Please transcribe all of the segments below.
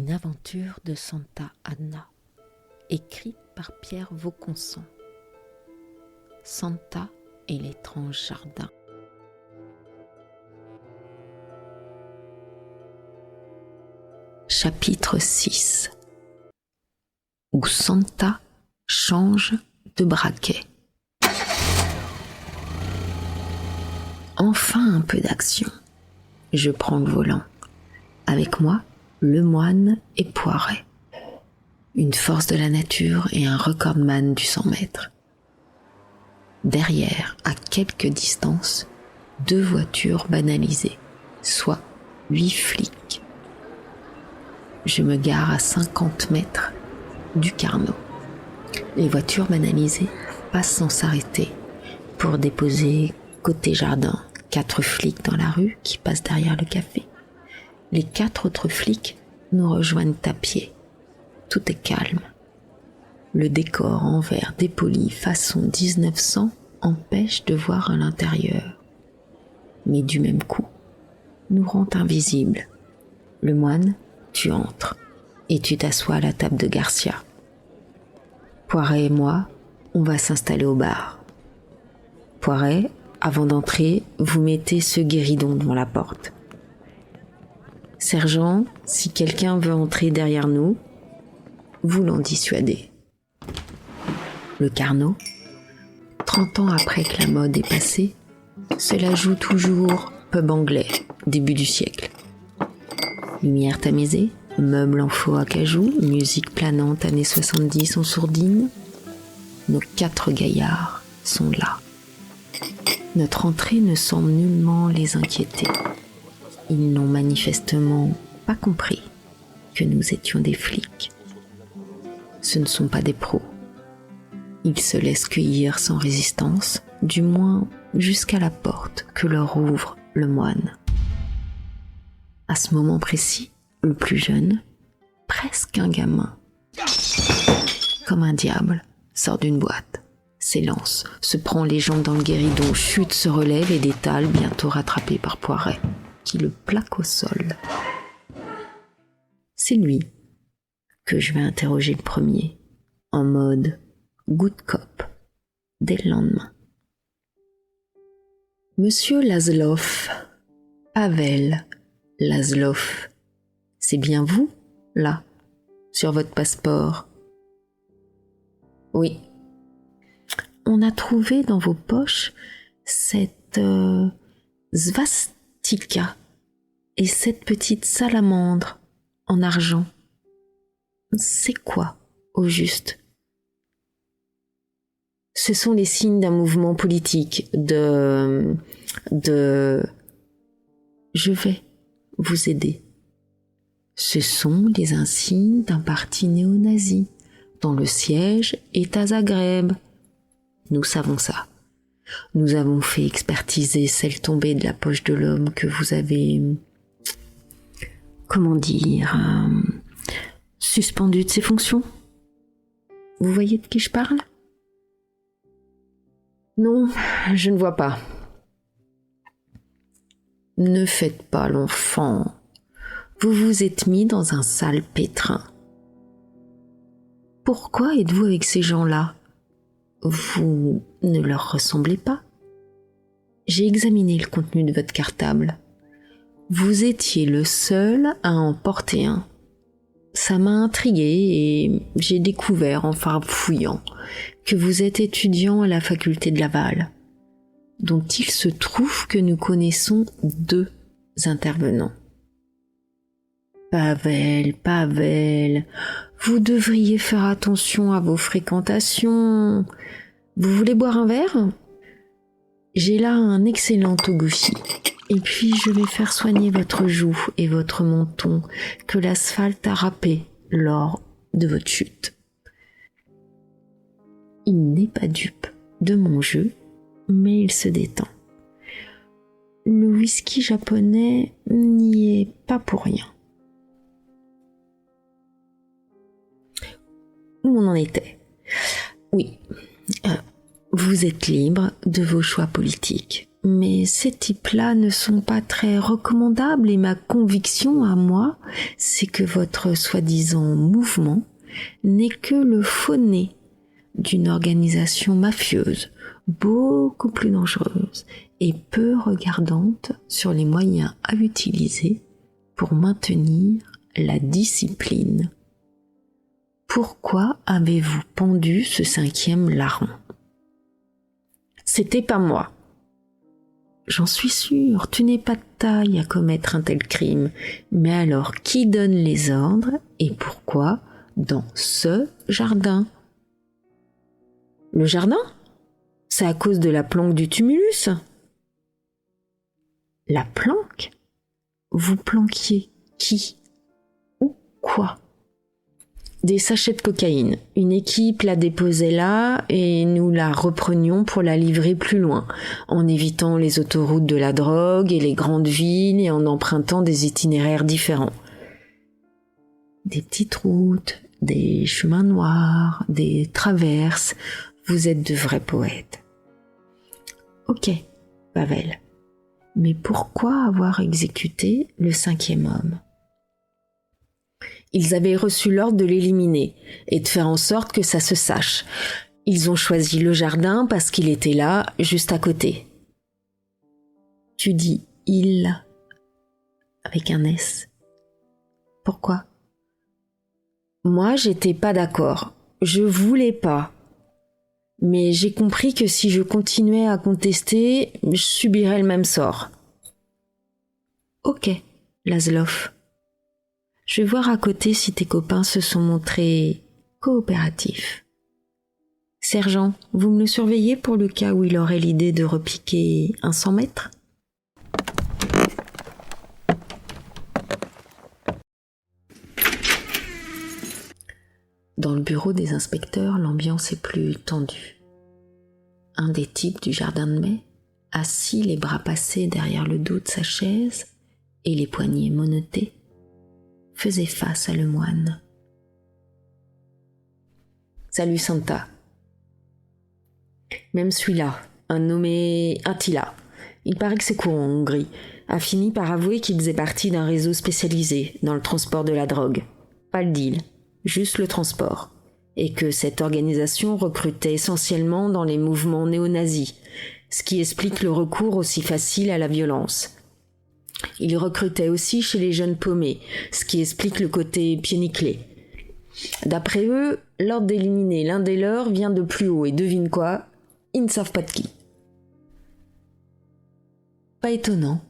Une aventure de Santa Anna, écrite par Pierre Vaucanson. Santa et l'étrange jardin. Chapitre 6. Où Santa change de braquet. Enfin un peu d'action. Je prends le volant. Avec moi, le moine et Poiret. Une force de la nature et un recordman du 100 mètres. Derrière, à quelque distance, 2 voitures banalisées, soit 8 flics. Je me gare à 50 mètres du Carnot. Les voitures banalisées passent sans s'arrêter pour déposer côté jardin 4 flics dans la rue qui passent derrière le café. Les 4 autres flics nous rejoignent à pied. Tout est calme. Le décor en verre dépoli façon 1900 empêche de voir à l'intérieur. Mais du même coup, nous rend invisibles. Le moine, tu entres et tu t'assois à la table de Garcia. Poiret et moi, on va s'installer au bar. Poiret, avant d'entrer, vous mettez ce guéridon devant la porte. Sergent, si quelqu'un veut entrer derrière nous, vous l'en dissuadez. Le Carnot, 30 ans après que la mode est passée, cela joue toujours pub anglais, début du siècle. Lumière tamisée, meubles en faux acajou, musique planante années 70 en sourdine. Nos 4 gaillards sont là. Notre entrée ne semble nullement les inquiéter. Ils n'ont manifestement pas compris que nous étions des flics. Ce ne sont pas des pros. Ils se laissent cueillir sans résistance, du moins jusqu'à la porte que leur ouvre le moine. À ce moment précis, le plus jeune, presque un gamin, comme un diable, sort d'une boîte, s'élance, se prend les jambes dans le guéridon, chute, se relève et détale, bientôt rattrapé par Poiret, qui le plaque au sol. C'est lui que je vais interroger le premier, en mode good cop, dès le lendemain. Monsieur Laszloff, Pavel Laszloff, c'est bien vous, là, sur votre passeport? Oui. On a trouvé dans vos poches cette svastika et cette petite salamandre en argent. C'est quoi, au juste? Ce sont les signes d'un mouvement politique, Je vais vous aider. Ce sont les insignes d'un parti néo-nazi, dont le siège est à Zagreb. Nous savons ça. Nous avons fait expertiser celle tombée de la poche de l'homme que vous avez... suspendu de ses fonctions. Vous voyez de qui je parle? Non, je ne vois pas. Ne faites pas l'enfant. Vous vous êtes mis dans un sale pétrin. Pourquoi êtes-vous avec ces gens-là? Vous ne leur ressemblez pas. J'ai examiné le contenu de votre cartable. Vous étiez le seul à en porter un. Ça m'a intrigué et j'ai découvert en farfouillant que vous êtes étudiant à la faculté de Laval, dont il se trouve que nous connaissons 2 intervenants. Pavel, vous devriez faire attention à vos fréquentations. Vous voulez boire un verre? J'ai là un excellent togoshi. Et puis je vais faire soigner votre joue et votre menton que l'asphalte a râpé lors de votre chute. Il n'est pas dupe de mon jeu, mais il se détend. Le whisky japonais n'y est pas pour rien. Où on en était? Oui, Vous êtes libre de vos choix politiques. Mais ces types-là ne sont pas très recommandables et ma conviction à moi, c'est que votre soi-disant mouvement n'est que le faux nez d'une organisation mafieuse, beaucoup plus dangereuse et peu regardante sur les moyens à utiliser pour maintenir la discipline. Pourquoi avez-vous pendu ce 5e larron ? C'était pas moi. J'en suis sûre, tu n'es pas de taille à commettre un tel crime. Mais alors, qui donne les ordres et pourquoi dans ce jardin ? Le jardin ? C'est à cause de la planque du tumulus ? La planque ? Vous planquiez qui ? Ou quoi ? Des sachets de cocaïne. Une équipe la déposait là et nous la reprenions pour la livrer plus loin, en évitant les autoroutes de la drogue et les grandes villes et en empruntant des itinéraires différents. Des petites routes, des chemins noirs, des traverses. Vous êtes de vrais poètes. Ok, Pavel. Mais pourquoi avoir exécuté le 5e homme ? Ils avaient reçu l'ordre de l'éliminer et de faire en sorte que ça se sache. Ils ont choisi le jardin parce qu'il était là, juste à côté. Tu dis « il » avec un S. Pourquoi ? Moi, j'étais pas d'accord. Je voulais pas. Mais j'ai compris que si je continuais à contester, je subirais le même sort. Ok, Laszlo. Je vais voir à côté si tes copains se sont montrés coopératifs. Sergent, vous me le surveillez pour le cas où il aurait l'idée de repiquer un 100 mètres ? Dans le bureau des inspecteurs, l'ambiance est plus tendue. Un des types du jardin de mai, assis les bras passés derrière le dos de sa chaise et les poignets menottés, faisait face à le moine. « Salut Santa. Même celui-là, un nommé Attila, il paraît que c'est courant en Hongrie, a fini par avouer qu'il faisait partie d'un réseau spécialisé dans le transport de la drogue. Pas le deal, juste le transport. Et que cette organisation recrutait essentiellement dans les mouvements néo-nazis, ce qui explique le recours aussi facile à la violence. Il recrutait aussi chez les jeunes paumés, ce qui explique le côté pieds nickelés. D'après eux, l'ordre d'éliminer l'un des leurs vient de plus haut et devine quoi ? Ils ne savent pas de qui. Pas étonnant.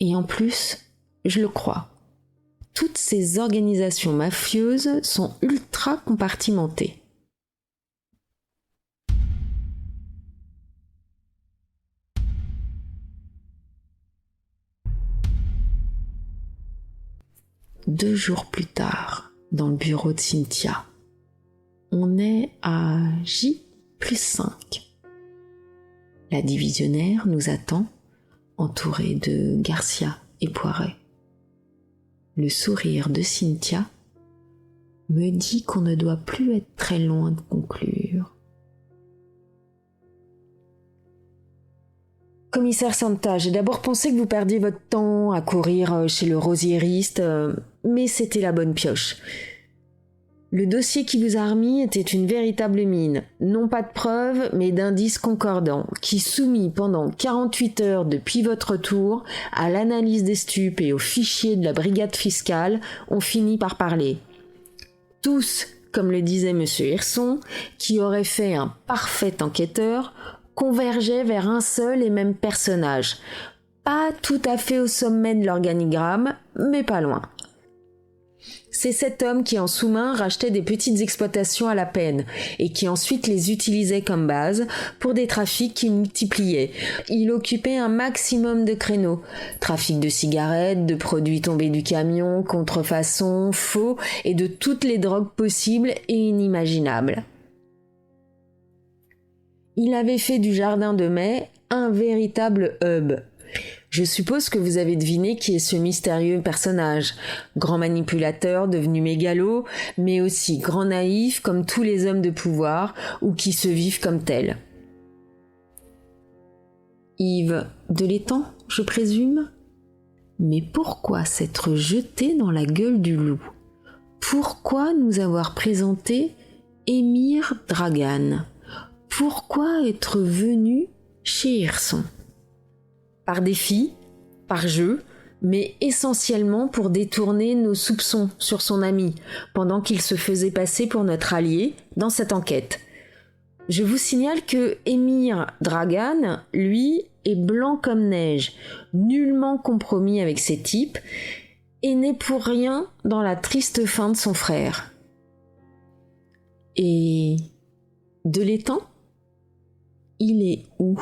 Et en plus, je le crois. Toutes ces organisations mafieuses sont ultra compartimentées. Deux jours plus tard, dans le bureau de Cynthia, on est à J+5. La divisionnaire nous attend, entourée de Garcia et Poiret. Le sourire de Cynthia me dit qu'on ne doit plus être très loin de conclure. Commissaire Santa, j'ai d'abord pensé que vous perdiez votre temps à courir chez le rosiériste, mais c'était la bonne pioche. Le dossier qui vous a remis était une véritable mine, non pas de preuves, mais d'indices concordants, qui soumis pendant 48 heures depuis votre retour à l'analyse des stupes et aux fichiers de la brigade fiscale, ont fini par parler. Tous, comme le disait M. Hirson, qui aurait fait un parfait enquêteur, convergeaient vers un seul et même personnage. Pas tout à fait au sommet de l'organigramme, mais pas loin. C'est cet homme qui en sous-main rachetait des petites exploitations à la peine et qui ensuite les utilisait comme base pour des trafics qui multipliaient. Il occupait un maximum de créneaux. Trafic de cigarettes, de produits tombés du camion, contrefaçon, faux et de toutes les drogues possibles et inimaginables. Il avait fait du jardin de mai un véritable hub. Je suppose que vous avez deviné qui est ce mystérieux personnage, grand manipulateur devenu mégalo, mais aussi grand naïf comme tous les hommes de pouvoir ou qui se vivent comme tels. Yves de l'étang, je présume? Mais pourquoi s'être jeté dans la gueule du loup? Pourquoi nous avoir présenté Émir Dragan? Pourquoi être venu chez Hirson? Par défi, par jeu, mais essentiellement pour détourner nos soupçons sur son ami, pendant qu'il se faisait passer pour notre allié dans cette enquête. Je vous signale que Émir Dragan, lui, est blanc comme neige, nullement compromis avec ces types, et n'est pour rien dans la triste fin de son frère. Et de l'étang? Il est où?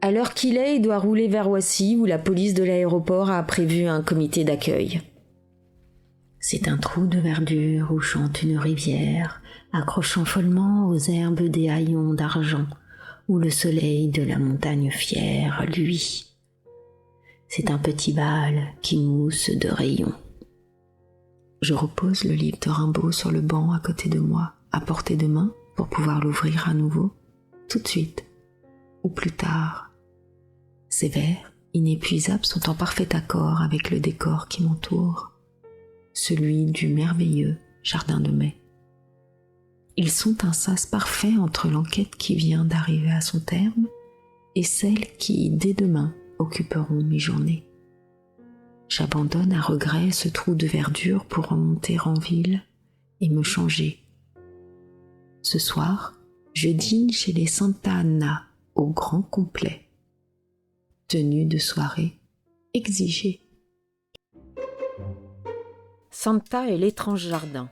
À l'heure qu'il est, il doit rouler vers Roissy, où la police de l'aéroport a prévu un comité d'accueil. C'est un trou de verdure où chante une rivière, accrochant follement aux herbes des haillons d'argent, où le soleil de la montagne fière luit. C'est un petit bal qui mousse de rayons. Je repose le livre de Rimbaud sur le banc à côté de moi, à portée de main, pour pouvoir l'ouvrir à nouveau, tout de suite, ou plus tard. Ces vers, inépuisables, sont en parfait accord avec le décor qui m'entoure, celui du merveilleux jardin de mai. Ils sont un sas parfait entre l'enquête qui vient d'arriver à son terme et celle qui, dès demain, occuperont mes journées. J'abandonne à regret ce trou de verdure pour remonter en ville et me changer. Ce soir, je dîne chez les Santa Anna au grand complet. Tenue de soirée exigée. Santa et l'étrange jardin.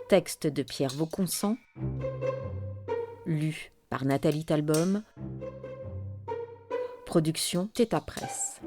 Texte de Pierre Vauconsant, lu par Nathalie Talbom, production Theta Presse.